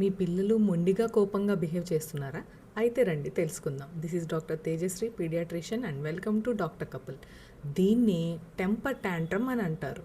మీ పిల్లలు మొండిగా కోపంగా బిహేవ్ చేస్తున్నారా? అయితే రండి తెలుసుకుందాం. This is doctor Tejashree paediatrician and welcome to doctor couple. దీన్ని టెంపర్ టాంట్రమ్ అని అంటారు.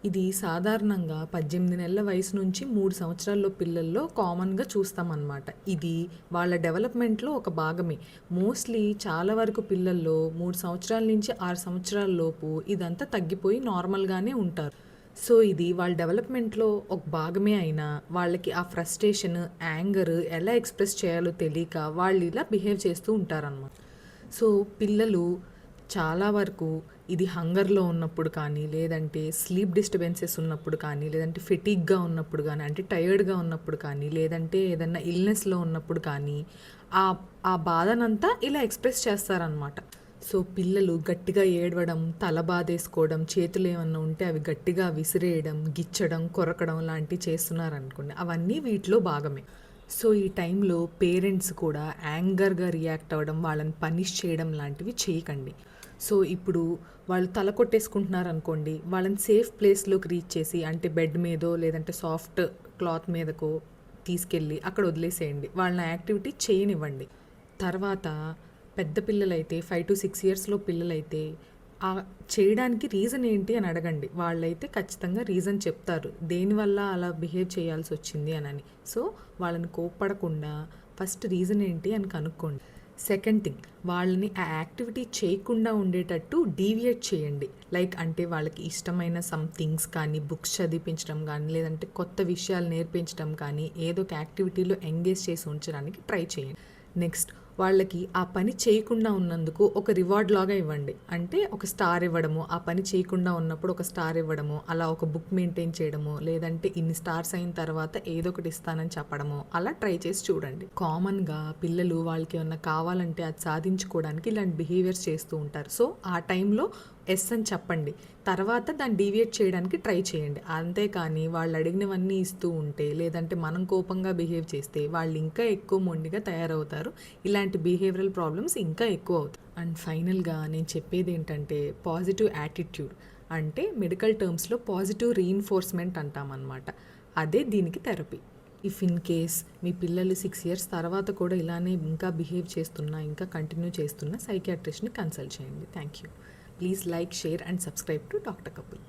ఇది సాధారణంగా 18 నెలల వయసు నుంచి 3 సంవత్సరాల్లో పిల్లల్లో కామన్గా చూస్తామన్నమాట. ఇది వాళ్ళ డెవలప్మెంట్లో ఒక భాగమే. మోస్ట్లీ చాలా వరకు పిల్లల్లో 3 సంవత్సరాల నుంచి 6 సంవత్సరాల లోపు ఇదంతా తగ్గిపోయి నార్మల్గానే ఉంటారు. సో ఇది వాళ్ళ డెవలప్మెంట్లో ఒక భాగమే అయినా వాళ్ళకి ఆ ఫ్రస్ట్రేషన్, యాంగర్ ఎలా ఎక్స్ప్రెస్ చేయాలో తెలియక వాళ్ళు ఇలా బిహేవ్ చేస్తూ ఉంటారన్నమాట. సో పిల్లలు చాలా వరకు ఇది హంగర్లో ఉన్నప్పుడు కానీ, లేదంటే స్లీప్ డిస్టర్బెన్సెస్ ఉన్నప్పుడు కానీ, లేదంటే ఫెటిగ్గా ఉన్నప్పుడు కానీ, అంటే టైర్డ్గా ఉన్నప్పుడు కానీ, లేదంటే ఏదన్నా ఇల్నెస్లో ఉన్నప్పుడు కానీ ఆ ఆ బాధనంతా ఇలా ఎక్స్ప్రెస్ చేస్తారనమాట. సో పిల్లలు గట్టిగా ఏడవడం, తల బాధేసుకోవడం, చేతులు ఏమన్నా ఉంటే అవి గట్టిగా విసిరేయడం, గిచ్చడం, కొరకడం లాంటివి చేస్తున్నారనుకోండి, అవన్నీ వీటిలో భాగమే. సో ఈ టైంలో పేరెంట్స్ కూడా యాంగర్గా రియాక్ట్ అవ్వడం, వాళ్ళని పనిష్ చేయడం లాంటివి చేయకండి. సో ఇప్పుడు వాళ్ళు తల కొట్టేసుకుంటున్నారు అనుకోండి, వాళ్ళని సేఫ్ ప్లేస్లోకి రీచ్ చేసి, అంటే బెడ్ మీదో లేదంటే సాఫ్ట్ క్లాత్ మీదకో తీసుకెళ్ళి అక్కడ వదిలేసేయండి. వాళ్ళని యాక్టివిటీ చేయనివ్వండి. తర్వాత పెద్ద పిల్లలైతే 5 to 6 ఇయర్స్లో పిల్లలైతే ఆ చేయడానికి రీజన్ ఏంటి అని అడగండి. వాళ్ళైతే ఖచ్చితంగా రీజన్ చెప్తారు, దేనివల్ల అలా బిహేవ్ చేయాల్సి వచ్చింది అని. సో వాళ్ళని కోప్పడకుండా ఫస్ట్ రీజన్ ఏంటి అని కనుక్కోండి. సెకండ్ థింగ్, వాళ్ళని ఆ యాక్టివిటీ చేయకుండా ఉండేటట్టు డీవియేట్ చేయండి. లైక్ అంటే వాళ్ళకి ఇష్టమైన సమ్ థింగ్స్ కానీ, బుక్స్ చదివించడం కానీ, లేదంటే కొత్త విషయాలు నేర్పించడం కానీ, ఏదో ఒక యాక్టివిటీలో ఎంగేజ్ చేసి ఉంచడానికి ట్రై చేయండి. నెక్స్ట్, వాళ్ళకి ఆ పని చేయకుండా ఉన్నందుకు ఒక రివార్డ్ లాగా ఇవ్వండి. అంటే ఒక స్టార్ ఇవ్వడము, ఆ పని చేయకుండా ఉన్నప్పుడు ఒక స్టార్ ఇవ్వడము, అలా ఒక బుక్ మెయింటైన్ చేయడము, లేదంటే ఇన్ని స్టార్స్ అయిన తర్వాత ఏదో ఒకటి ఇస్తానని చెప్పడము, అలా ట్రై చేసి చూడండి. కామన్గా పిల్లలు వాళ్ళకి ఏమన్నా కావాలంటే అది సాధించుకోవడానికి ఇలాంటి బిహేవియర్స్ చేస్తూ ఉంటారు. సో ఆ టైంలో ఎస్ అని చెప్పండి. తర్వాత దాన్ని డీవియేట్ చేయడానికి ట్రై చేయండి. అంతేకాని వాళ్ళు అడిగినవన్నీ ఇస్తూ ఉంటే, లేదంటే మనం కోపంగా బిహేవ్ చేస్తే వాళ్ళు ఇంకా ఎక్కువ మొండిగా తయారవుతారు. ఇలాంటి బిహేవియరల్ ప్రాబ్లమ్స్ ఇంకా ఎక్కువ అవుతాయి. అండ్ ఫైనల్గా నేను చెప్పేది ఏంటంటే పాజిటివ్ యాటిట్యూడ్, అంటే మెడికల్ టర్మ్స్లో పాజిటివ్ రీఇన్ఫోర్స్మెంట్ అంటామన్నమాట. అదే దీనికి థెరపీ. ఇఫ్ ఇన్ కేస్ మీ పిల్లలు 6 ఇయర్స్ తర్వాత కూడా ఇలానే ఇంకా బిహేవ్ చేస్తున్నా, ఇంకా కంటిన్యూ చేస్తున్నా, సైకియాట్రిస్ట్ని కన్సల్ట్ చేయండి. Thank you. Please like, share and subscribe to Dr. Kapil.